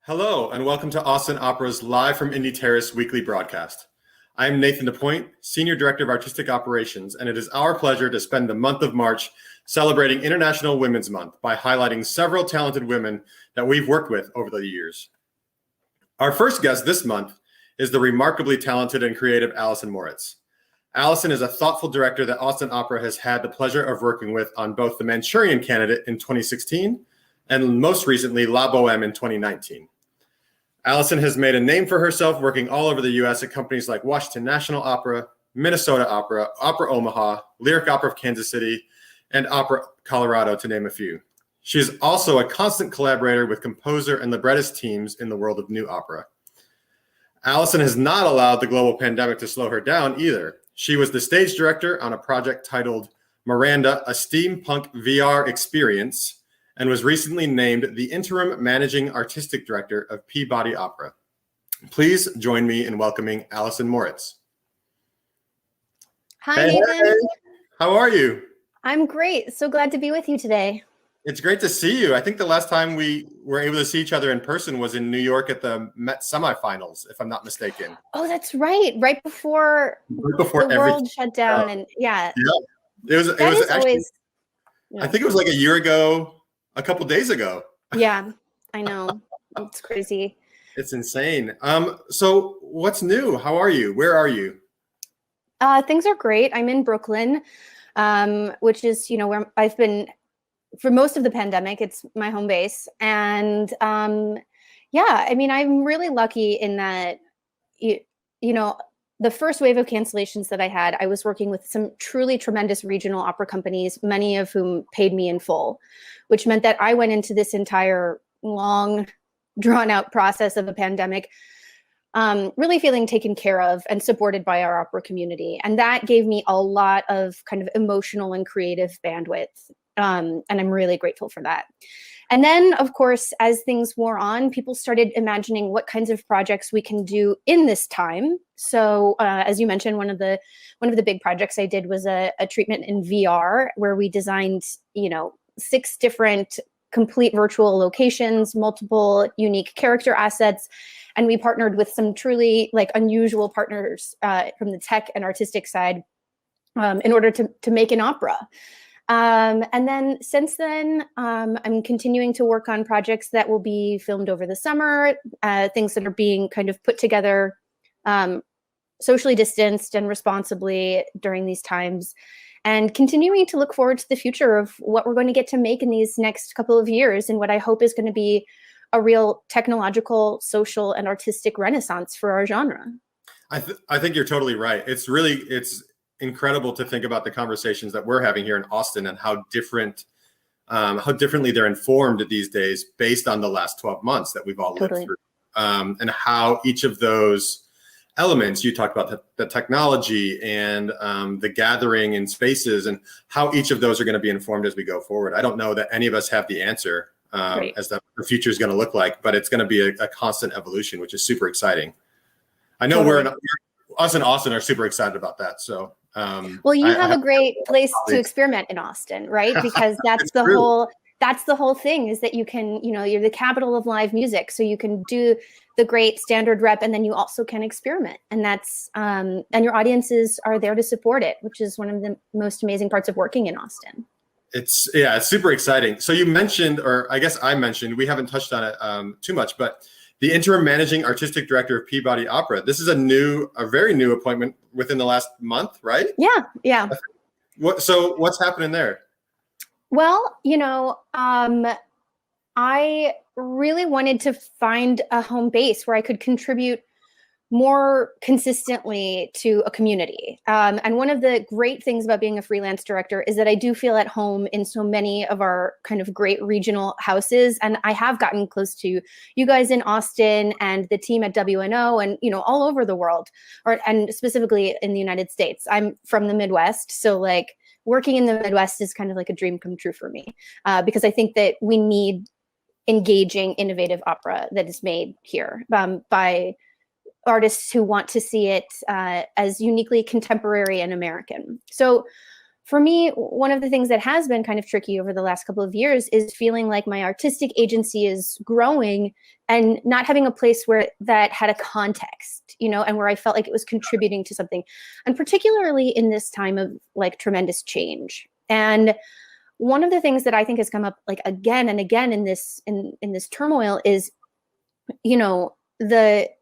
Hello, and welcome to Austin Opera's Live from Indy Terrace weekly broadcast. I am Nathan DePoint, Senior Director of Artistic Operations, and it is our pleasure to spend the month of March celebrating International Women's Month by highlighting several talented women that we've worked with over the years. Our first guest this month is the remarkably talented and creative Alison Moritz. Alison is a thoughtful director that Austin Opera has had the pleasure of working with on both The Manchurian Candidate in 2016 and most recently La Bohème in 2019. Alison has made a name for herself working all over the U.S. at companies like Washington National Opera, Minnesota Opera, Opera Omaha, Lyric Opera of Kansas City, and Opera Colorado, to name a few. She is also a constant collaborator with composer and librettist teams in the world of new opera. Alison has not allowed the global pandemic to slow her down either. She was the stage director on a project titled Miranda, a Steampunk VR Experience, and was recently named the interim managing artistic director of Peabody Opera. Please join me in welcoming Alison Moritz. Hi, Nathan. Hey. How are you? I'm great. So glad to be with you today. It's great to see you. I think the last time we were able to see each other in person was in New York at the Met semifinals, if I'm not mistaken. Oh, that's right. Right before the world shut down. And yeah. It was actually, always, I think it was like a year ago, a couple days ago. Yeah, I know. It's crazy. It's insane. So what's new? How are you? Where are you? Things are great. I'm in Brooklyn, which is, where I've been for most of the pandemic. It's my home base. And I'm really lucky in that, the first wave of cancellations that I had, I was working with some truly tremendous regional opera companies, many of whom paid me in full, which meant that I went into this entire long, drawn-out process of a pandemic really feeling taken care of and supported by our opera community. And that gave me a lot of kind of emotional and creative bandwidth. And I'm really grateful for that. And then, of course, as things wore on, people started imagining what kinds of projects we can do in this time. So, as you mentioned, one of the big projects I did was a treatment in VR, where we designed, 6 different complete virtual locations, multiple unique character assets, and we partnered with some truly unusual partners from the tech and artistic side in order to make an opera. And then since then, I'm continuing to work on projects that will be filmed over the summer, things that are being kind of put together socially distanced and responsibly during these times, and continuing to look forward to the future of what we're going to get to make in these next couple of years and what I hope is going to be a real technological, social, and artistic renaissance for our genre. I think you're totally right. It's incredible to think about the conversations that we're having here in Austin and how differently they're informed these days based on the last 12 months that we've all lived through, and how each of those elements, you talked about the technology and the gathering in spaces, and how each of those are going to be informed as we go forward. I don't know that any of us have the answer as to what the future is going to look like, but it's going to be a constant evolution, which is super exciting. I know us in Austin are super excited about that. So, well, you have a great place to experiment in Austin, right? Because that's the whole thing, is that you can, you're the capital of live music. So you can do the great standard rep, and then you also can experiment. And that's, and your audiences are there to support it, which is one of the most amazing parts of working in Austin. It's super exciting. So you mentioned, or I guess I mentioned, we haven't touched on it too much, but the interim managing artistic director of Peabody Opera. This is a very new appointment within the last month, right? Yeah. So what's happening there? Well, I really wanted to find a home base where I could contribute more consistently to a community. And one of the great things about being a freelance director is that I do feel at home in so many of our kind of great regional houses. And I have gotten close to you guys in Austin and the team at WNO and, all over the world, and specifically in the United States. I'm from the Midwest. So working in the Midwest is kind of like a dream come true for me, because I think that we need engaging, innovative opera that is made here by artists who want to see it as uniquely contemporary and American. So for me, one of the things that has been kind of tricky over the last couple of years is feeling like my artistic agency is growing and not having a place where that had a context, and where I felt like it was contributing to something. And particularly in this time of like tremendous change. And one of the things that I think has come up like again and again in this turmoil is,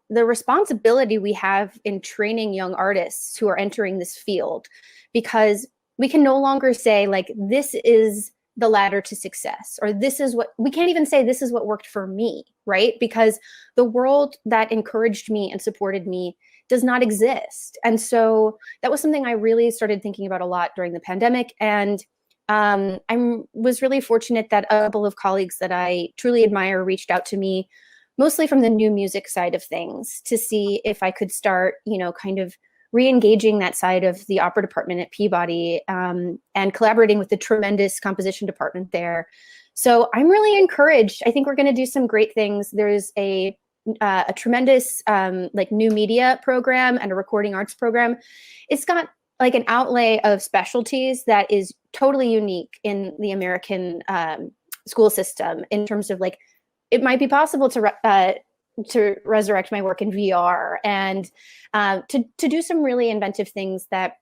the responsibility we have in training young artists who are entering this field, because we can no longer say like, this is the ladder to success, or we can't even say this is what worked for me, right? Because the world that encouraged me and supported me does not exist. And so that was something I really started thinking about a lot during the pandemic. And I was really fortunate that a couple of colleagues that I truly admire reached out to me, mostly from the new music side of things, to see if I could start, kind of re-engaging that side of the opera department at Peabody, and collaborating with the tremendous composition department there. So I'm really encouraged. I think we're going to do some great things. There's a tremendous like new media program and a recording arts program. It's got like an outlay of specialties that is totally unique in the American school system, in terms of like, it might be possible to resurrect my work in VR, and to do some really inventive things that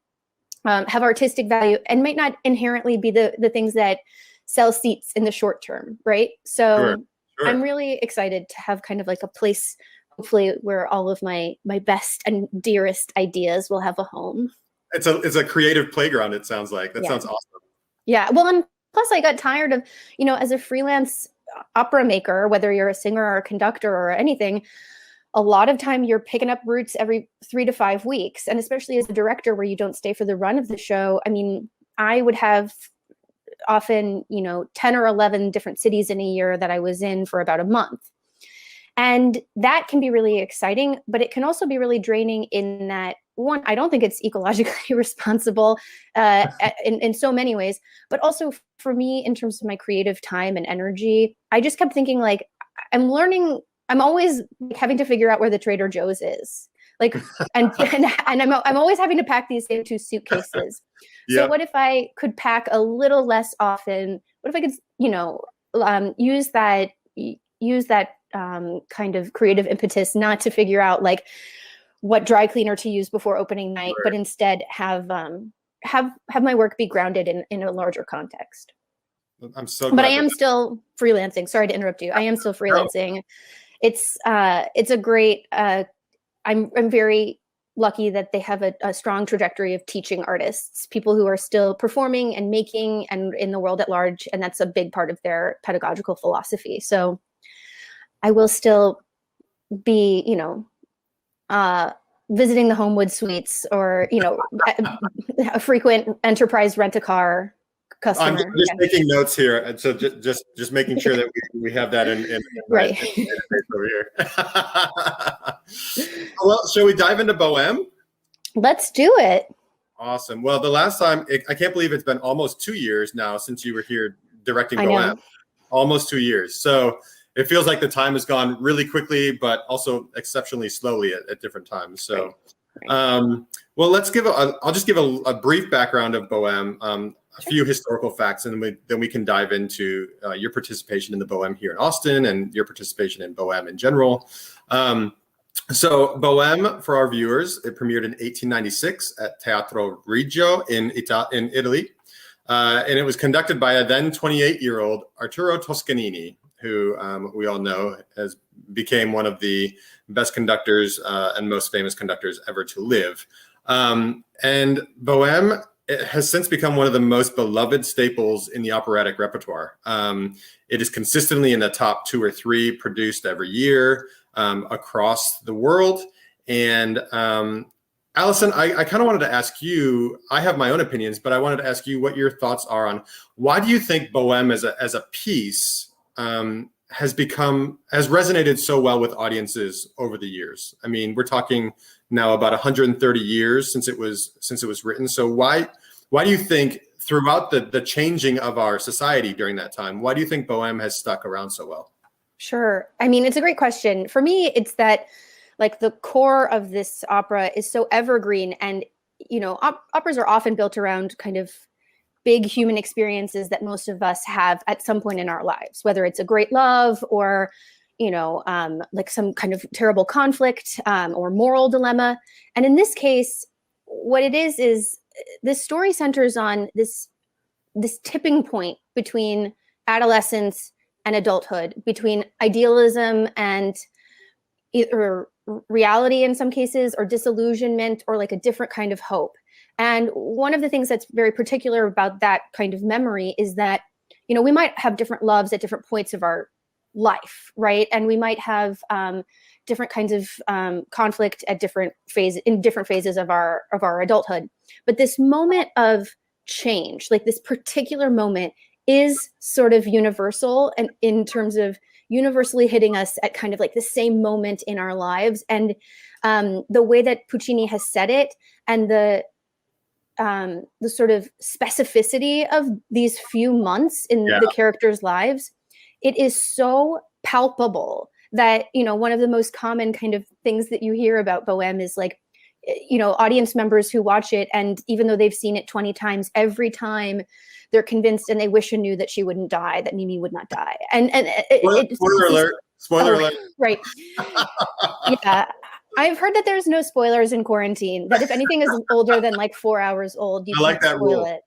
have artistic value and might not inherently be the things that sell seats in the short term, right? So sure. I'm really excited to have kind of like a place, hopefully, where all of my best and dearest ideas will have a home. It's a creative playground, it sounds like. That sounds awesome. Yeah, well, and plus I got tired of, as a freelance opera maker, whether you're a singer or a conductor or anything, a lot of time you're picking up routes every 3 to 5 weeks. And especially as a director, where you don't stay for the run of the show. I mean, I would have often, 10 or 11 different cities in a year that I was in for about a month. And that can be really exciting, but it can also be really draining in that, one, I don't think it's ecologically responsible in so many ways, but also for me, in terms of my creative time and energy, I just kept thinking like, I'm always having to figure out where the Trader Joe's is. Like, and I'm always having to pack these same 2 suitcases. So yep. What if I could pack a little less often? What if I could, use that kind of creative impetus, not to figure out like what dry cleaner to use before opening night, right, but instead have my work be grounded in a larger context. I'm so glad. But I am still freelancing. Sorry to interrupt you. I am still freelancing. No. It's a great. I'm very lucky that they have a strong trajectory of teaching artists, people who are still performing and making and in the world at large, and that's a big part of their pedagogical philosophy. So I will still be, visiting the Homewood Suites, or, a frequent Enterprise rent-a-car customer. I'm just taking notes here, and so just making sure that we have that in right over here. Well, shall we dive into bohème? Let's do it. Awesome. Well, the last time, I can't believe it's been almost 2 years now since you were here directing bohème. Almost 2 years. So it feels like the time has gone really quickly, but also exceptionally slowly at different times. So, right. Well, I'll just give a brief background of bohème, a few historical facts, and then we can dive into your participation in the bohème here in Austin and your participation in bohème in general. So bohème, for our viewers, it premiered in 1896 at Teatro Regio in Italy. And it was conducted by a then 28-year-old Arturo Toscanini, who we all know became one of the best conductors and most famous conductors ever to live. And bohème, it has since become one of the most beloved staples in the operatic repertoire. It is consistently in the top 2 or 3 produced every year across the world. And Alison, I kind of wanted to ask you, I have my own opinions, but I wanted to ask you what your thoughts are on why do you think bohème as a piece has resonated so well with audiences over the years? I mean, we're talking now about 130 years since it was written. So why do you think throughout the changing of our society during that time, why do you think bohème has stuck around so well? Sure. I mean, it's a great question. For me, it's that like the core of this opera is so evergreen, and operas are often built around kind of big human experiences that most of us have at some point in our lives, whether it's a great love or, like some kind of terrible conflict or moral dilemma. And in this case, what it is this story centers on this tipping point between adolescence and adulthood, between idealism and either reality in some cases, or disillusionment, or like a different kind of hope. And one of the things that's very particular about that kind of memory is that, we might have different loves at different points of our life, right? And we might have different kinds of conflict at different phases of our adulthood. But this moment of change, like this particular moment, is sort of universal, and in terms of universally hitting us at kind of like the same moment in our lives. And the way that Puccini has said it, and the sort of specificity of these few months in the characters' lives, it is so palpable that, one of the most common kind of things that you hear about Bohème is like, audience members who watch it, and even though they've seen it 20 times, every time they're convinced and they wish anew that she wouldn't die, that Mimi would not die. And spoiler alert. Right. Yeah. I've heard that there's no spoilers in quarantine, that if anything is older than like 4 hours old, you can't spoil it.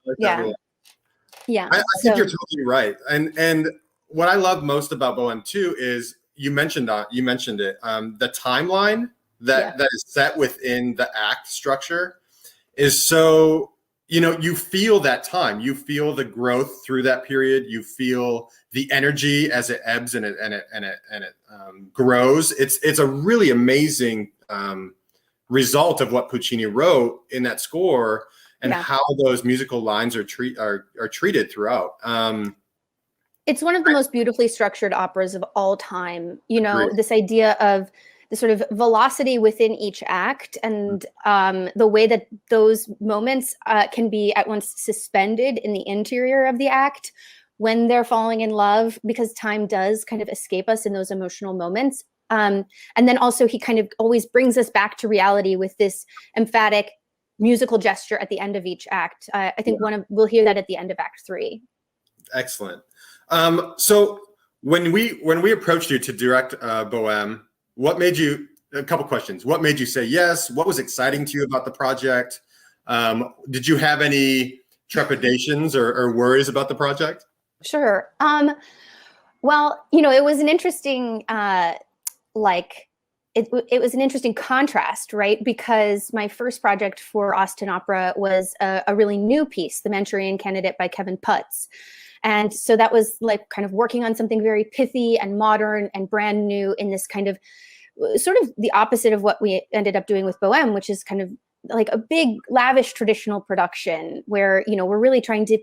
Yeah. I think you're totally right. And what I love most about Bohème too is you mentioned it, the timeline that is set within the act structure is so, you feel that time, you feel the growth through that period, you feel the energy as it ebbs and it grows. It's a really amazing result of what Puccini wrote in that score, and how those musical lines are treated throughout. It's one of the most beautifully structured operas of all time. This idea of the sort of velocity within each act, and the way that those moments can be at once suspended in the interior of the act when they're falling in love, because time does kind of escape us in those emotional moments. And then also he kind of always brings us back to reality with this emphatic musical gesture at the end of each act. I think we'll hear that at the end of Act 3. Excellent. So when we approached you to direct Bohème, a couple questions. What made you say yes? What was exciting to you about the project? Did you have any trepidations or worries about the project? Sure. Well, it was an interesting, it was an interesting contrast, right? Because my first project for Austin Opera was a really new piece, The Manchurian Candidate by Kevin Putz. And so that was like kind of working on something very pithy and modern and brand new in this kind of sort of the opposite of what we ended up doing with Bohème, which is kind of like a big, lavish traditional production where, we're really trying to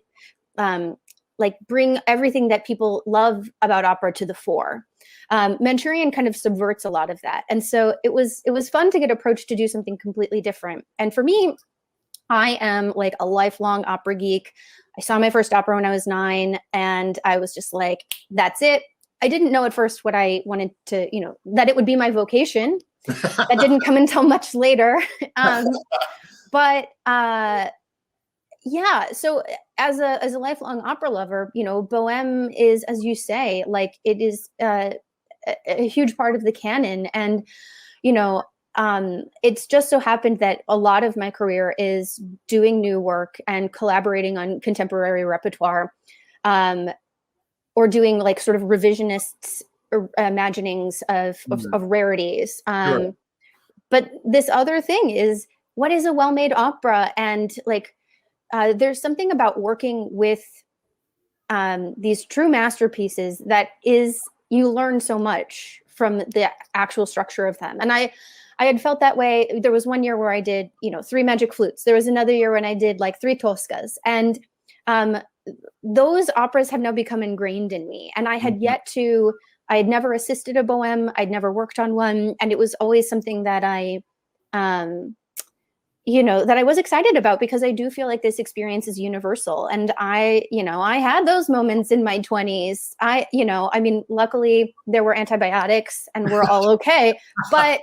bring everything that people love about opera to the fore. Manchurian kind of subverts a lot of that. And so it was fun to get approached to do something completely different. And for me, I am like a lifelong opera geek. I saw my first opera when I was 9, and I was just like, that's it. I didn't know at first what I wanted to, that it would be my vocation. That didn't come until much later. But so as a lifelong opera lover, Bohème is, as you say, like it is a huge part of the canon. And, it's just so happened that a lot of my career is doing new work and collaborating on contemporary repertoire, or doing like sort of revisionists imaginings of rarities. Sure. But this other thing is, what is a well-made opera? And like, there's something about working with these true masterpieces that is, you learn so much from the actual structure of them. And I had felt that way. There was one year where I did, 3 magic flutes. There was another year when I did like 3 Toscas. And those operas have now become ingrained in me. And I had I had never assisted a Bohème. I'd never worked on one. And it was always something that I that I was excited about, because I do feel like this experience is universal. And I had those moments in my 20s. Luckily there were antibiotics and we're all okay. But,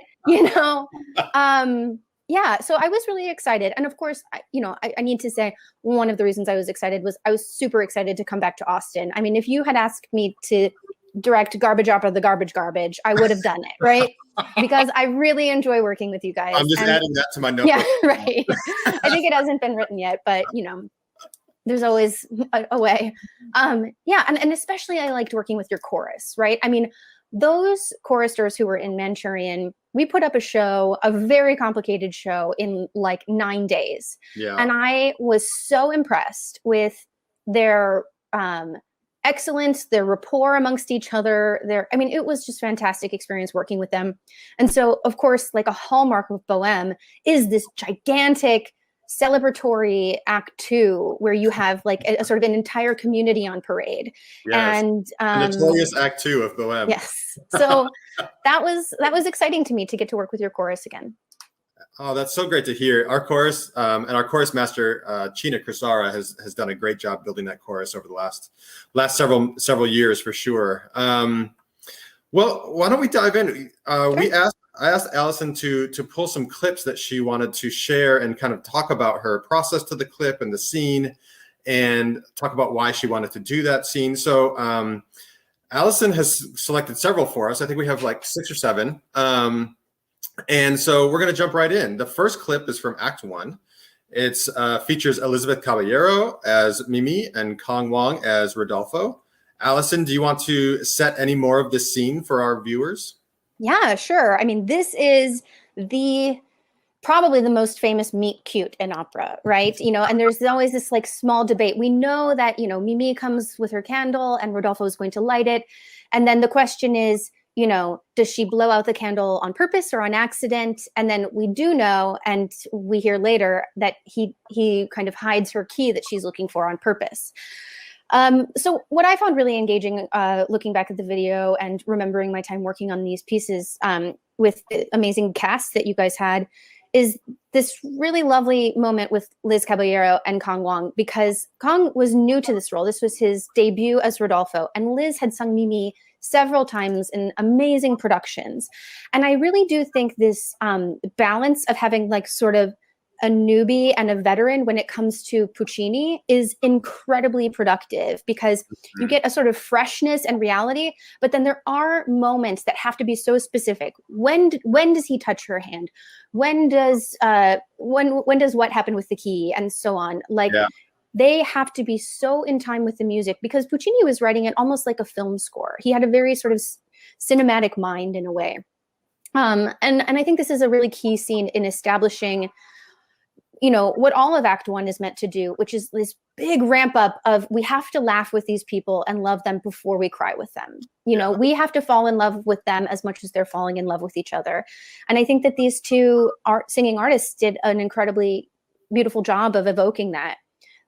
Yeah, so I was really excited. And of course, I need to say one of the reasons I was excited was I was super excited to come back to Austin. I mean, if you had asked me to direct Garbage Opera, the Garbage, I would have done it, right? Because I really enjoy working with you guys. I'm just adding that to my notebook. Yeah, right. I think it hasn't been written yet, but there's always a way. Yeah, and especially I liked working with your chorus, right? I mean, those choristers who were in Manchurian, we put up a show, a very complicated show in like 9 days. Yeah. And I was so impressed with their excellence, their rapport amongst each other. It was just fantastic experience working with them. And so, of course, like a hallmark of Bohème is this gigantic celebratory act 2 where you have like a sort of an entire community on parade. Yes. And the notorious act 2 of Bohème. Yes. So that was exciting to me to get to work with your chorus again. Oh, that's so great to hear. Our chorus and our chorus master, China Crisara, has done a great job building that chorus over the last several years for sure. Well, why don't we dive in? Sure. I asked Alison to pull some clips that she wanted to share and kind of talk about her process to the clip and the scene and talk about why she wanted to do that scene. So Alison has selected several for us. I think we have like 6 or 7. And so we're going to jump right in. The first clip is from Act 1. It features Elizabeth Caballero as Mimi and Kong Wong as Rodolfo. Alison, do you want to set any more of this scene for our viewers? Yeah, sure. I mean, this is probably the most famous meet cute in opera, right? And there's always this like small debate. We know that, Mimi comes with her candle and Rodolfo is going to light it. And then the question is, does she blow out the candle on purpose or on accident? And then we do know, and we hear later, that he kind of hides her key that she's looking for on purpose. So what I found really engaging, looking back at the video and remembering my time working on these pieces with the amazing cast that you guys had, is this really lovely moment with Liz Caballero and Kong Wong, because Kong was new to this role. This was his debut as Rodolfo, and Liz had sung Mimi several times in amazing productions. And I really do think this balance of having like sort of a newbie and a veteran when it comes to Puccini is incredibly productive, because you get a sort of freshness and reality, but then there are moments that have to be so specific. When does he touch her hand? When does what happen with the key, and so on? They have to be so in time with the music, because Puccini was writing it almost like a film score. He had a very sort of cinematic mind in a way. And I think this is a really key scene in establishing what all of Act 1 is meant to do, which is this big ramp up of, we have to laugh with these people and love them before we cry with them. We have to fall in love with them as much as they're falling in love with each other. And I think that these two singing artists did an incredibly beautiful job of evoking that.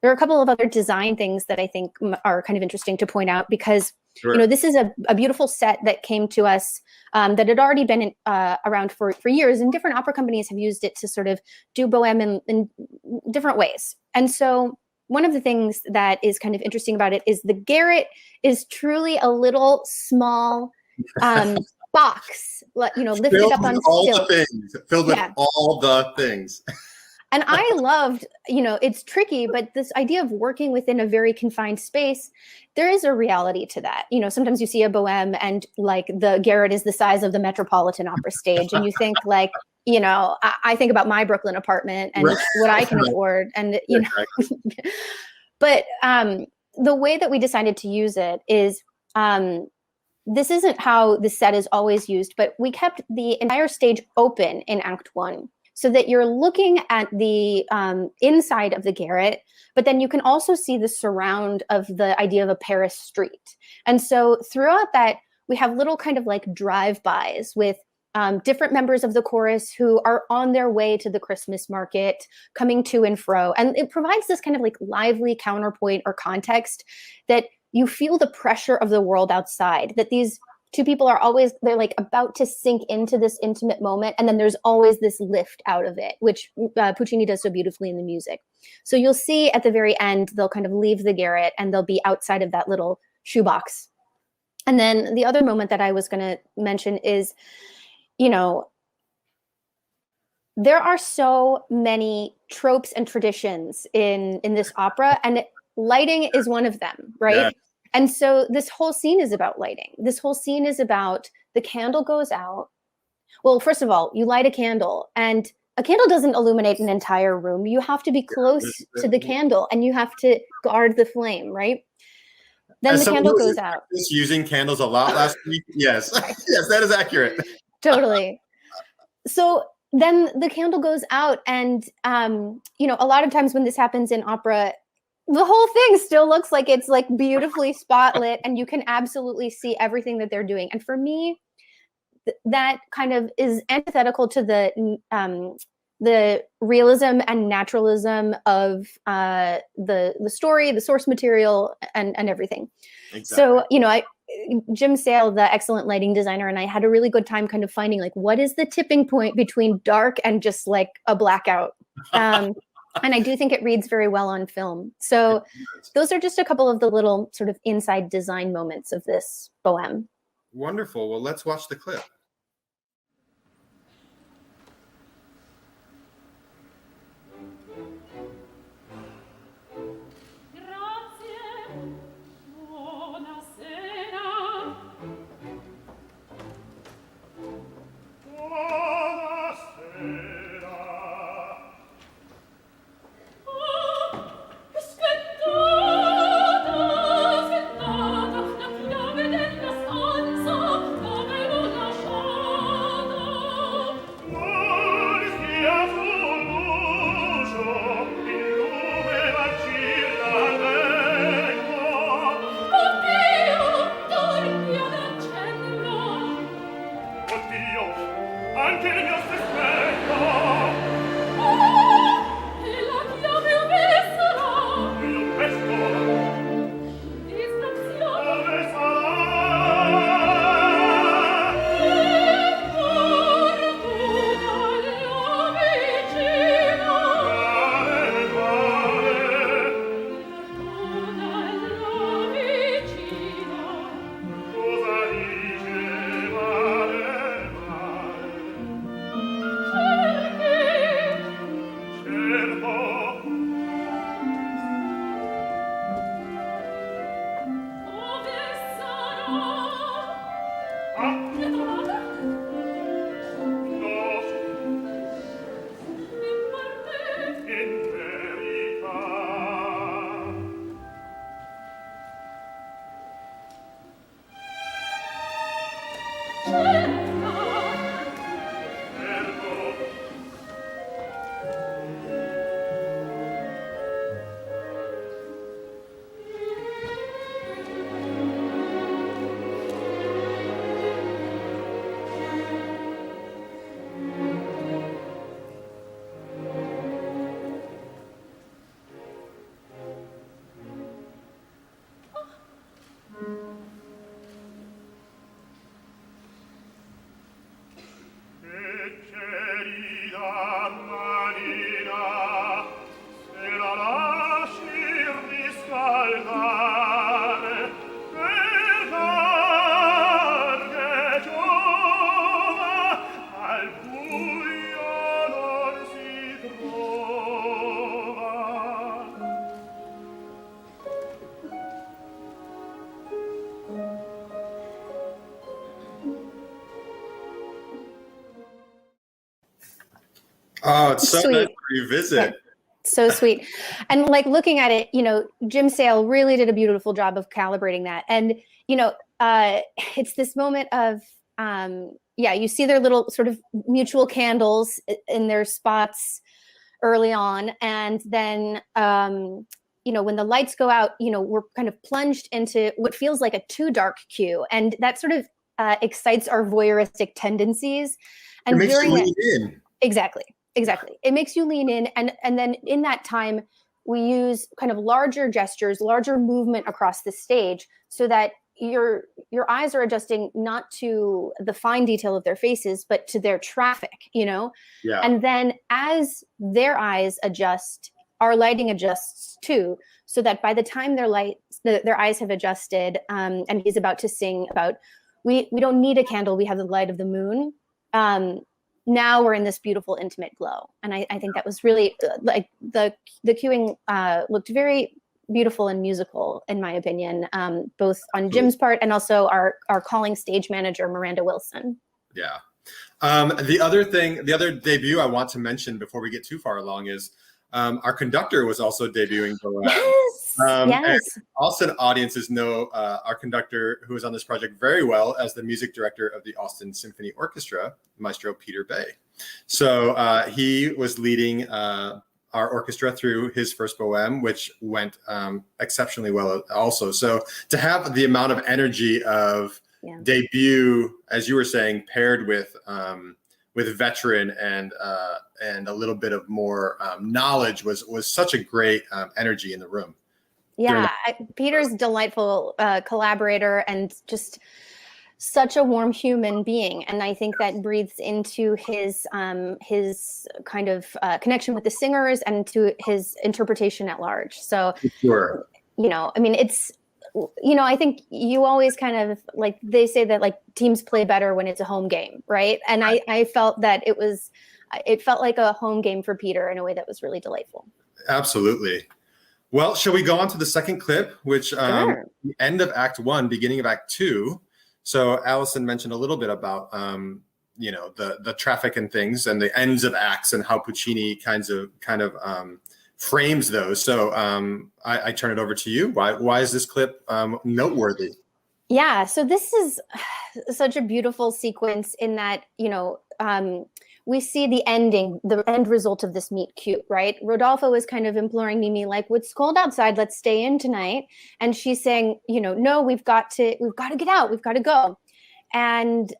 There are a couple of other design things that I think are kind of interesting to point out, because Sure. This is a beautiful set that came to us that had already been around for years, and different opera companies have used it to sort of do bohème in different ways. And so one of the things that is kind of interesting about it is the garret is truly a little small box, lifted up on stilts. Filled with all the things. And I loved, it's tricky, but this idea of working within a very confined space, there is a reality to that. Sometimes you see a bohème and like the garret is the size of the Metropolitan Opera stage. And you think like, I think about my Brooklyn apartment and what I can afford. And, but the way that we decided to use it is, this isn't how the set is always used, but we kept the entire stage open in Act 1. So that you're looking at the inside of the garret, but then you can also see the surround of the idea of a Paris street. And so throughout that, we have little kind of like drive-bys with different members of the chorus who are on their way to the Christmas market, coming to and fro. And it provides this kind of like lively counterpoint or context that you feel the pressure of the world outside, that these two people are they're like about to sink into this intimate moment. And then there's always this lift out of it, which Puccini does so beautifully in the music. So you'll see at the very end, they'll kind of leave the garret and they'll be outside of that little shoebox. And then the other moment that I was going to mention is, there are so many tropes and traditions in this opera, and lighting is one of them, right? Yeah. And so this whole scene is about lighting. This whole scene is about the candle goes out. Well, first of all, you light a candle, and a candle doesn't illuminate an entire room. You have to be close to the candle, and you have to guard the flame, right? Then the candle goes out. Just using candles a lot last week. Yes, yes, that is accurate. Totally. So then the candle goes out, and you know, a lot of times when this happens in opera, the whole thing still looks like it's like beautifully spotlit, and you can absolutely see everything that they're doing. And for me, that kind of is antithetical to the realism and naturalism of the story, the source material, and everything. Exactly. So, you know, Jim Sale, the excellent lighting designer, and I had a really good time kind of finding like, what is the tipping point between dark and just like a blackout? And I do think it reads very well on film. So those are just a couple of the little sort of inside design moments of this bohème. Wonderful. Well, let's watch the clip. Oh, it's so nice to revisit. Yeah. So sweet. And like looking at it, you know, Jim Sale really did a beautiful job of calibrating that. And, you know, it's this moment of, yeah, you see their little sort of mutual candles in their spots early on. And then, you know, when the lights go out, you know, we're kind of plunged into what feels like a too dark cue. And that sort of excites our voyeuristic tendencies. And it makes you lean in. Exactly. It makes you lean in. And then in that time, we use kind of larger gestures, larger movement across the stage so that your eyes are adjusting not to the fine detail of their faces, but to their traffic, you know? Yeah. And then as their eyes adjust, our lighting adjusts too, so that by the time their eyes have adjusted, and he's about to sing about, we don't need a candle, we have the light of the moon. now we're in this beautiful intimate glow. And I think that was really like the cueing looked very beautiful and musical, in my opinion, both on Jim's part and also our calling stage manager, Miranda Wilson. Yeah. The other debut I want to mention before we get too far along is our conductor was also debuting Bohème. Yes. And Austin audiences know our conductor, who is on this project, very well as the music director of the Austin Symphony Orchestra, Maestro Peter Bay. So he was leading our orchestra through his first Bohème, which went exceptionally well also. So to have the amount of energy of debut, as you were saying, paired with veteran and a little bit of more knowledge was such a great energy in the room. Yeah, Peter's delightful collaborator and just such a warm human being, and I think that breathes into his kind of connection with the singers and to his interpretation at large. So, sure. I mean, it's. I think you always kind of like, they say that like teams play better when it's a home game, right? And I felt that it felt like a home game for Peter in a way that was really delightful. Absolutely. Well, shall we go on to the second clip, which Sure. the end of Act 1, beginning of Act 2. So Alison mentioned a little bit about the traffic and things and the ends of acts and how Puccini kind of frames those. So I turn it over to you. Why is this clip noteworthy? Yeah, so this is such a beautiful sequence in that, we see the end result of this meet cute, right? Rodolfo is kind of imploring Mimi, like, it's cold outside, let's stay in tonight. And she's saying, no, we've got to get out, we've got to go. And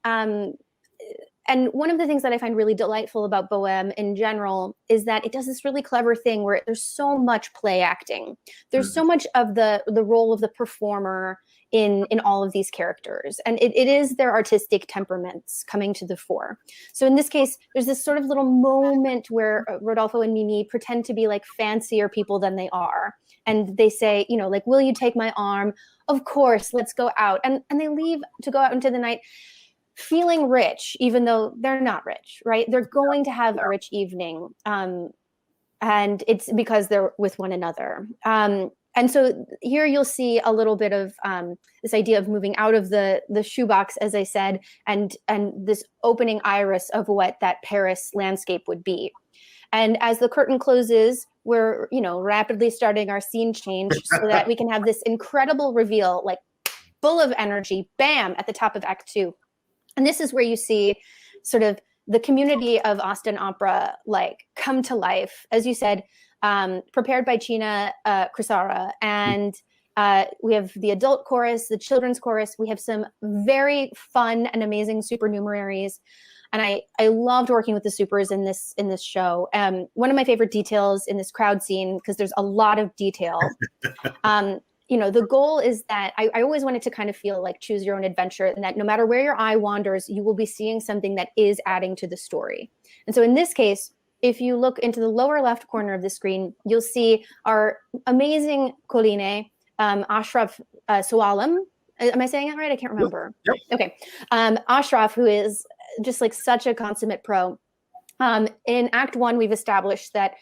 one of the things that I find really delightful about Bohème in general is that it does this really clever thing where there's so much play acting. There's so much of the role of the performer in all of these characters. And it is their artistic temperaments coming to the fore. So in this case, there's this sort of little moment where Rodolfo and Mimi pretend to be like fancier people than they are. And they say, like, will you take my arm? Of course, let's go out. And they leave to go out into the night feeling rich, even though they're not rich, right? They're going to have a rich evening. And it's because they're with one another. And so here you'll see a little bit of this idea of moving out of the shoebox, as I said, and this opening iris of what that Paris landscape would be. And as the curtain closes, we're, rapidly starting our scene change so that we can have this incredible reveal, like full of energy, bam, at the top of Act 2. And this is where you see sort of the community of Austin opera, like, come to life. As you said, prepared by China Crisara. And we have the adult chorus, the children's chorus. We have some very fun and amazing supernumeraries. And I loved working with the supers in this show. One of my favorite details in this crowd scene, because there's a lot of detail, the goal is that I always wanted to kind of feel like choose your own adventure, and that no matter where your eye wanders, you will be seeing something that is adding to the story. And so in this case, if you look into the lower left corner of the screen, you'll see our amazing colline, Ashraf Sualam. Am I saying it right? I can't remember. Yep. Okay. Ashraf, who is just like such a consummate pro. In Act 1, we've established that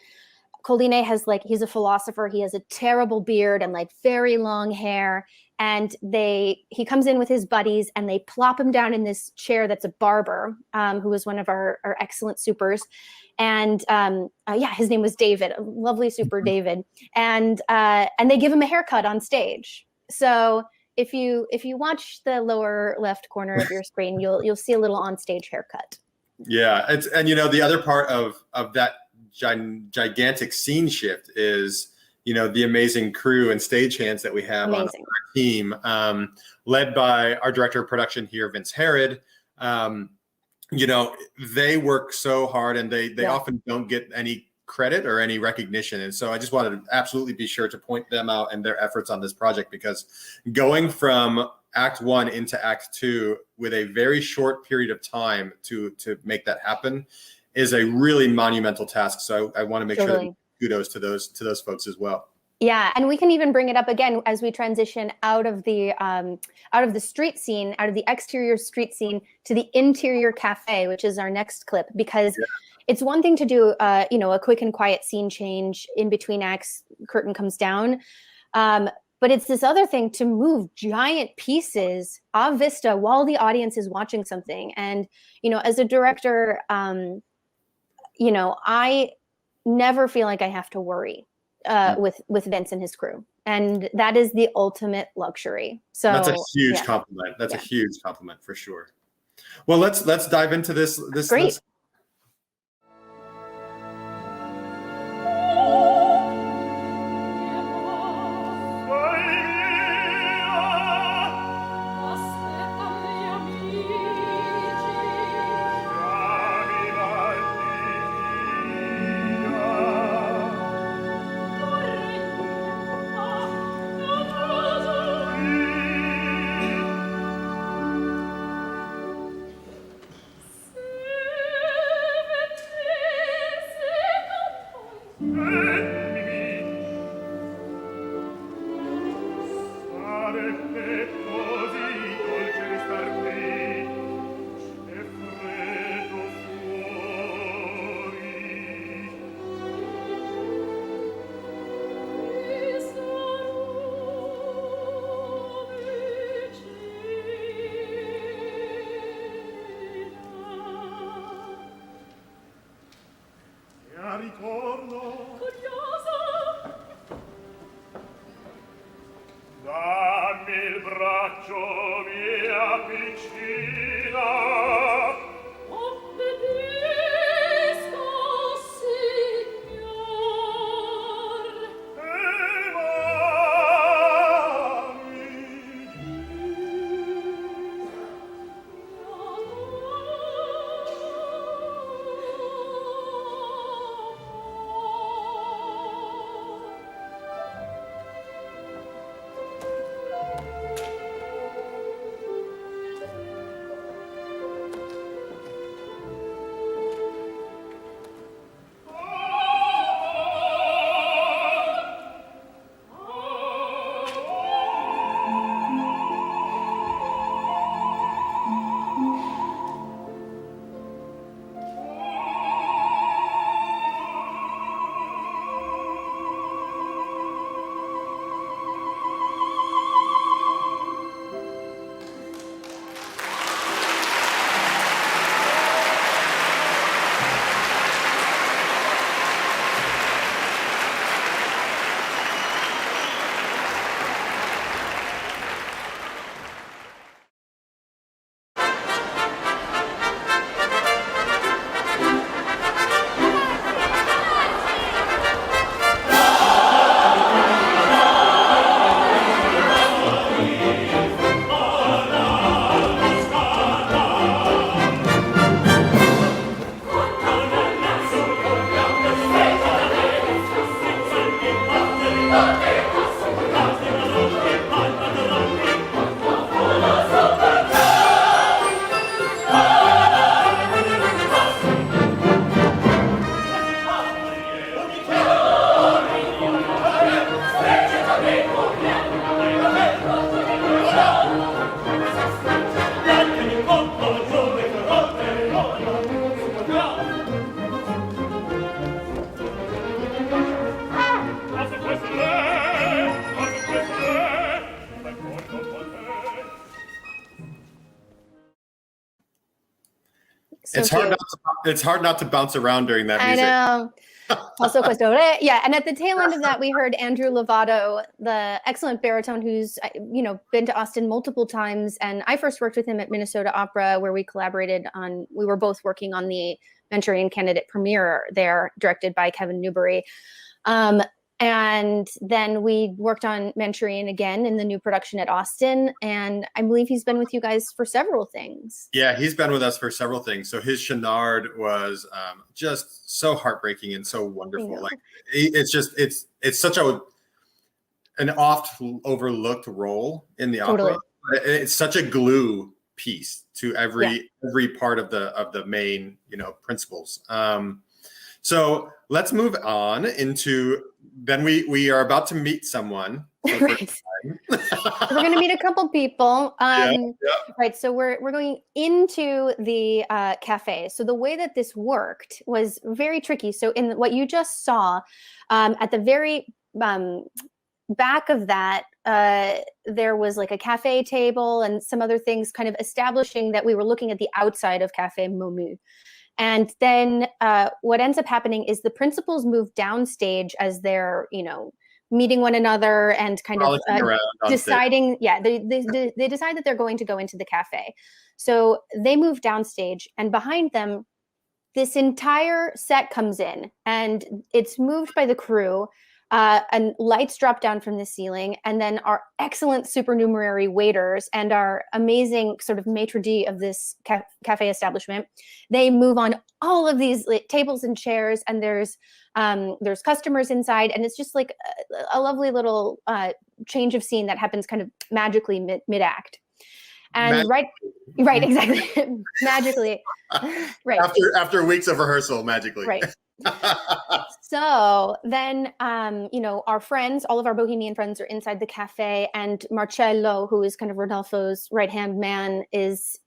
Colline has he's a philosopher. He has a terrible beard and like very long hair. And he comes in with his buddies and they plop him down in this chair that's a barber, who was one of our excellent supers. And his name was David, a lovely super David. And they give him a haircut on stage. So if you watch the lower left corner of your screen, you'll see a little on stage haircut. Yeah, the other part of that gigantic scene shift is the amazing crew and stagehands that we have on our team, led by our director of production here, Vince Herod. They work so hard, and they often don't get any credit or any recognition. And so I just wanted to absolutely be sure to point them out and their efforts on this project, because going from Act 1 into Act 2 with a very short period of time to make that happen is a really monumental task. So I want to make sure that kudos to those folks as well. Yeah, and we can even bring it up again as we transition out of the street scene, out of the exterior street scene to the interior cafe, which is our next clip. Because it's one thing to do, a quick and quiet scene change in between acts, curtain comes down, but it's this other thing to move giant pieces a vista while the audience is watching something. And as a director, I never feel like I have to worry with Vince and his crew, and that is the ultimate luxury. So that's a huge compliment. That's a huge compliment for sure. Well, let's dive into this. Great. It's hard not to bounce around during that music. I know. Also, questo re. Yeah, and at the tail end of that, we heard Andrew Lovato, the excellent baritone who's been to Austin multiple times. And I first worked with him at Minnesota Opera, where we collaborated on. We were both working on the Manchurian Candidate premiere there, directed by Kevin Newbury. And then we worked on Manchurian again in the new production at Austin. And I believe he's been with you guys for several things. Yeah, he's been with us for several things. So his Chenard was just so heartbreaking and so wonderful. Like it's such an oft overlooked role in the opera. It's such a glue piece to every part of the main, principles. So let's move on into, then we are about to meet someone. Right. We're going to meet a couple people. Right. So we're going into the cafe. So the way that this worked was very tricky. So in what you just saw, at the very back of that, there was like a cafe table and some other things kind of establishing that we were looking at the outside of Cafe Momu. And then what ends up happening is the principals move downstage as they're, meeting one another and kind of deciding. Yeah, they decide that they're going to go into the cafe. So they move downstage, and behind them, this entire set comes in, and it's moved by the crew. And lights drop down from the ceiling, and then our excellent supernumerary waiters and our amazing sort of maitre d' of this cafe establishment, they move on all of these tables and chairs, and there's customers inside, and it's just like a lovely little change of scene that happens kind of magically mid-act. And right, exactly, magically, right. After weeks of rehearsal, magically, right. So then, our friends, all of our Bohemian friends, are inside the cafe, and Marcello, who is kind of Rodolfo's right-hand man, is,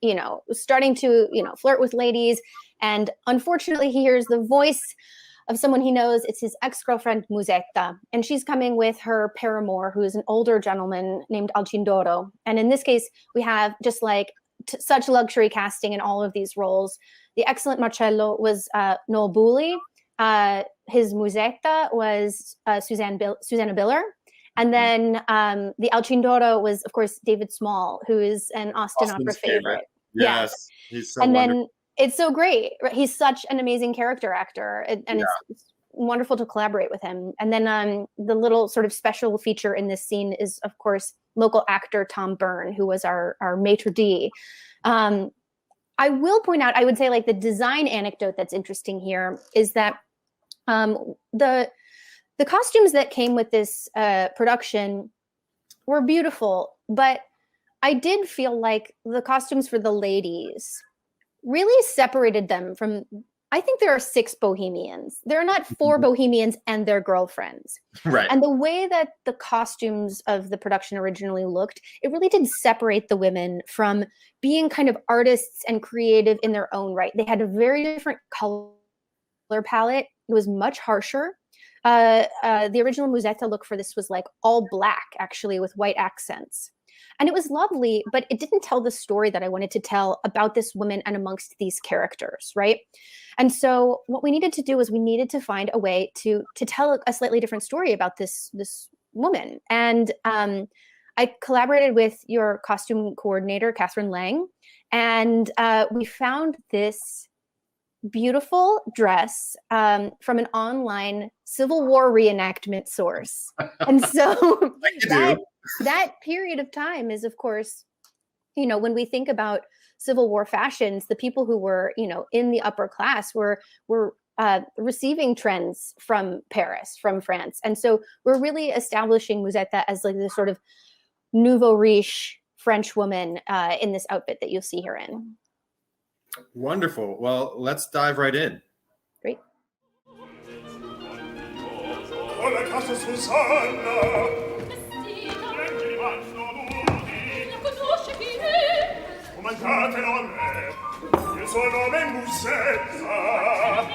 starting to, flirt with ladies. And unfortunately, he hears the voice of someone he knows. It's his ex-girlfriend, Musetta. And she's coming with her paramour, who is an older gentleman named Alcindoro. And in this case, we have just like such luxury casting in all of these roles. The excellent Marcello was Noel Booley. His Musetta was Susanna Biller. And then the Alcindoro was, of course, David Small, who is an Austin Opera favorite. Yes. He's so and wonderful. Then it's so great. He's such an amazing character actor, and it's wonderful to collaborate with him. And then the little sort of special feature in this scene is, of course, local actor Tom Byrne, who was our maitre d'. I will point out, I would say, like, the design anecdote that's interesting here is that the costumes that came with this production were beautiful, but I did feel like the costumes for the ladies really separated them from, I think there are 6 Bohemians. There are not 4 Bohemians and their girlfriends. Right. And the way that the costumes of the production originally looked, it really did separate the women from being kind of artists and creative in their own right. They had a very different color palette. It was much harsher. The original Musetta look for this was like all black, actually, with white accents. And it was lovely, but it didn't tell the story that I wanted to tell about this woman and amongst these characters, right? And so what we needed to do was we needed to find a way to tell a slightly different story about this woman. And I collaborated with your costume coordinator, Catherine Lang, and we found this beautiful dress from an online Civil War reenactment source. And so that period of time is, of course, when we think about Civil War fashions, the people who were, in the upper class were receiving trends from Paris, from France. And so we're really establishing Musetta as like this sort of nouveau riche French woman in this outfit that you'll see her in. Wonderful. Well, let's dive right in. Great. Il suo nome è Musetta,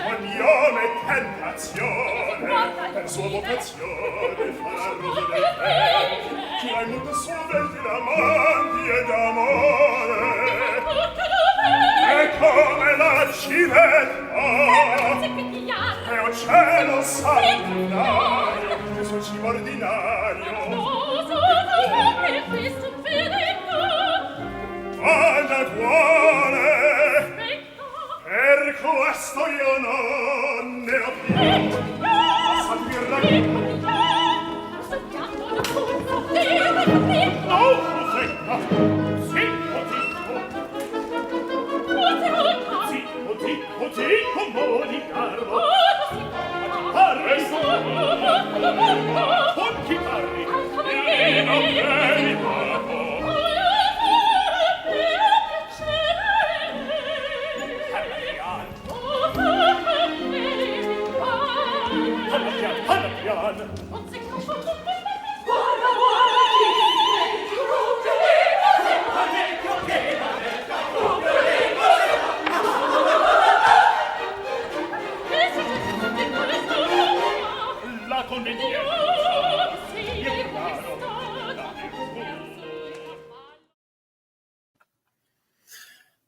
cognome tentazione, per sua vocazione fa la rosa del re, chi ha molto sovente d'amanti e d'amore, e come la civetta, e un cielo sanguinario, che sul cibo ordinario, al cuore, per questo io non ne ho più. Passami il oh, Musetta! Sì, comunicarlo. Arresto! Con chi parli? E non devi poco.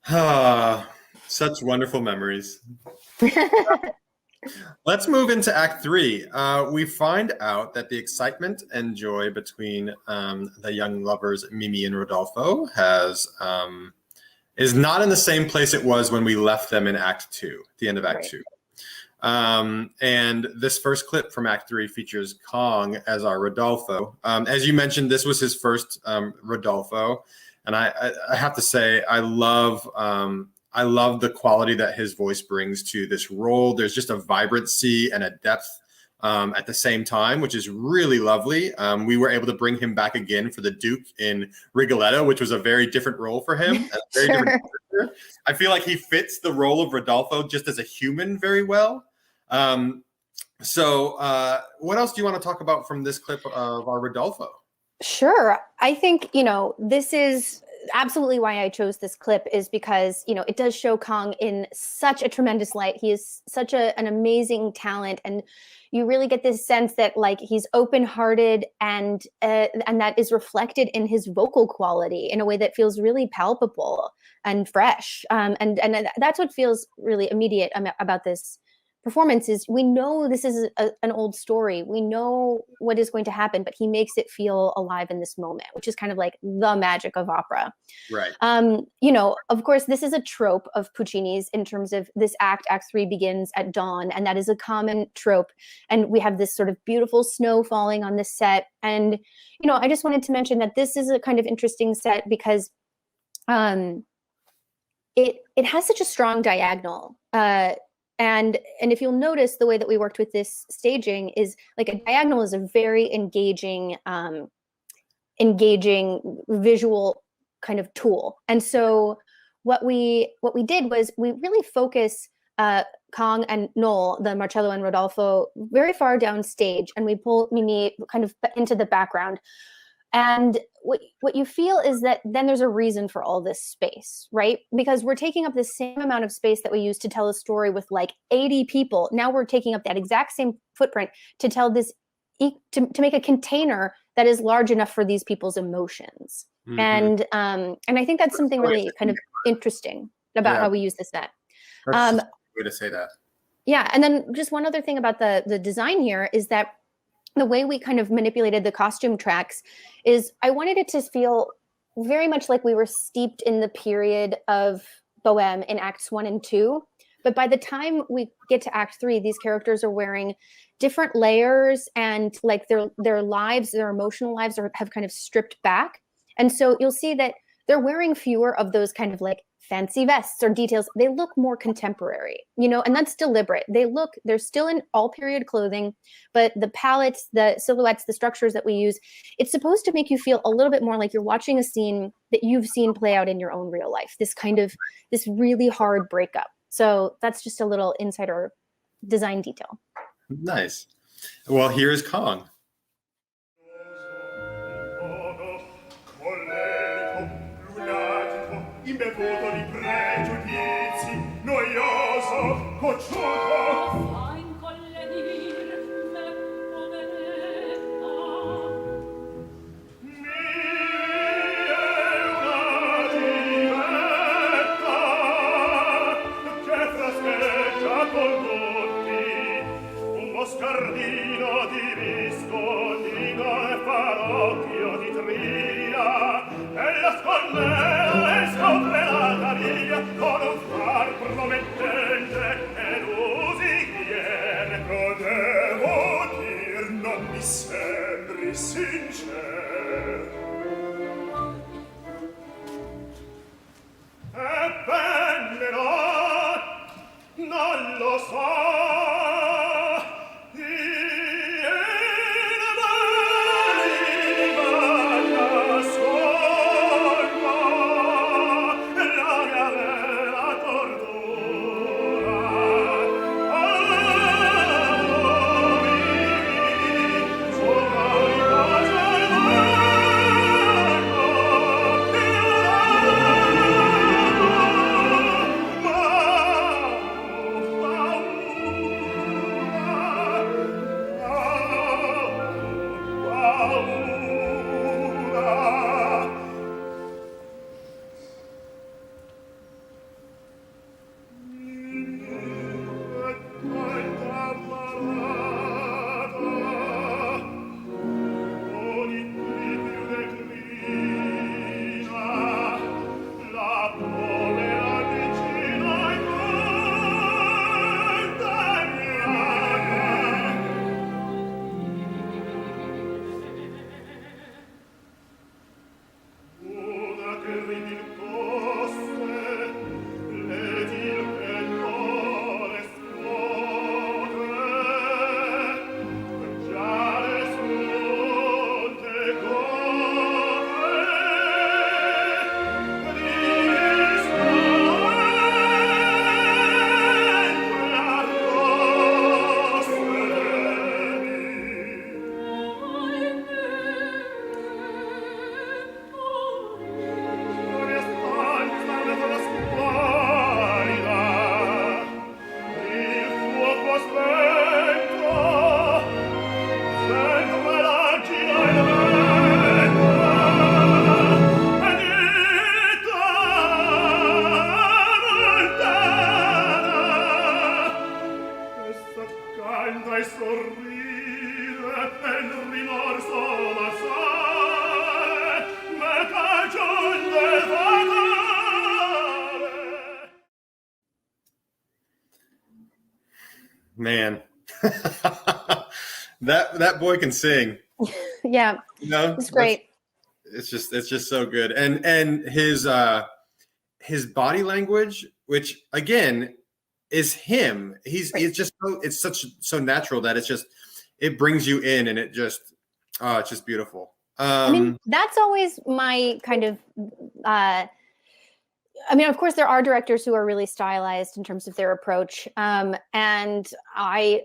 Ah, such wonderful memories. Let's move into Act 3. We find out that the excitement and joy between the young lovers Mimi and Rodolfo is not in the same place it was when we left them in Act 2, the end of Act 2. And this first clip from Act 3 features Kong as our Rodolfo. As you mentioned, this was his first Rodolfo. And I have to say, I love the quality that his voice brings to this role. There's just a vibrancy and a depth at the same time, which is really lovely. We were able to bring him back again for the Duke in Rigoletto, which was a very different role for him. Different I feel like he fits the role of Rodolfo just as a human very well. So what else do you want to talk about from this clip of our Rodolfo? Sure. I think, this is absolutely why I chose this clip, is because, it does show Kong in such a tremendous light. He is such an amazing talent. And you really get this sense that he's open-hearted and that is reflected in his vocal quality in a way that feels really palpable and fresh. And that's what feels really immediate about this performance. Is we know this is an old story. We know what is going to happen, but he makes it feel alive in this moment, which is kind of like the magic of opera. Right. Of course, this is a trope of Puccini's in terms of this act. Act 3 begins at dawn, and that is a common trope. And we have this sort of beautiful snow falling on the set. And, I just wanted to mention that this is a kind of interesting set because it has such a strong diagonal. And if you'll notice, the way that we worked with this staging is a diagonal is a very engaging visual kind of tool. And so what we did was we really focus Kong and Noel, the Marcello and Rodolfo, very far down stage, and we pull Mimi kind of into the background. And what you feel is that then there's a reason for all this space, right? Because we're taking up the same amount of space that we used to tell a story with 80 people. Now we're taking up that exact same footprint to tell this, to make a container that is large enough for these people's emotions. Mm-hmm. And I think that's something really kind of interesting about how we use this net. That's a way to say that. Yeah, and then just one other thing about the design here is that the way we kind of manipulated the costume tracks is I wanted it to feel very much like we were steeped in the period of Bohème in Acts 1 and 2. But by the time we get to Act 3, these characters are wearing different layers, and their lives, their emotional lives have kind of stripped back. And so you'll see that they're wearing fewer of those kind of fancy vests or details. They look more contemporary, and that's deliberate. They're still in all period clothing, but the palettes, the silhouettes, the structures that we use, it's supposed to make you feel a little bit more like you're watching a scene that you've seen play out in your own real life. This really hard breakup. So that's just a little insider design detail. Nice. Well, here's Kong. Imbevuto di pregiudizi, noioso, cocciuto. Fa incolledir me poveretta. Mia è una divetta che frescheggia con tutti, un moscardino di visconino e farocchio di tria, e la sconnella scopre la caviglia con un far promettente ed usigliere. Potevo dir non mi sembri sincero. Ebbene no, non lo so. Man, that boy can sing. Yeah, You know, it's great. It's just so good, and his body language, which again is him. He's just so natural that it brings you in, and it's just beautiful. I mean, that's always my kind of. I mean, of course, there are directors who are really stylized in terms of their approach, and I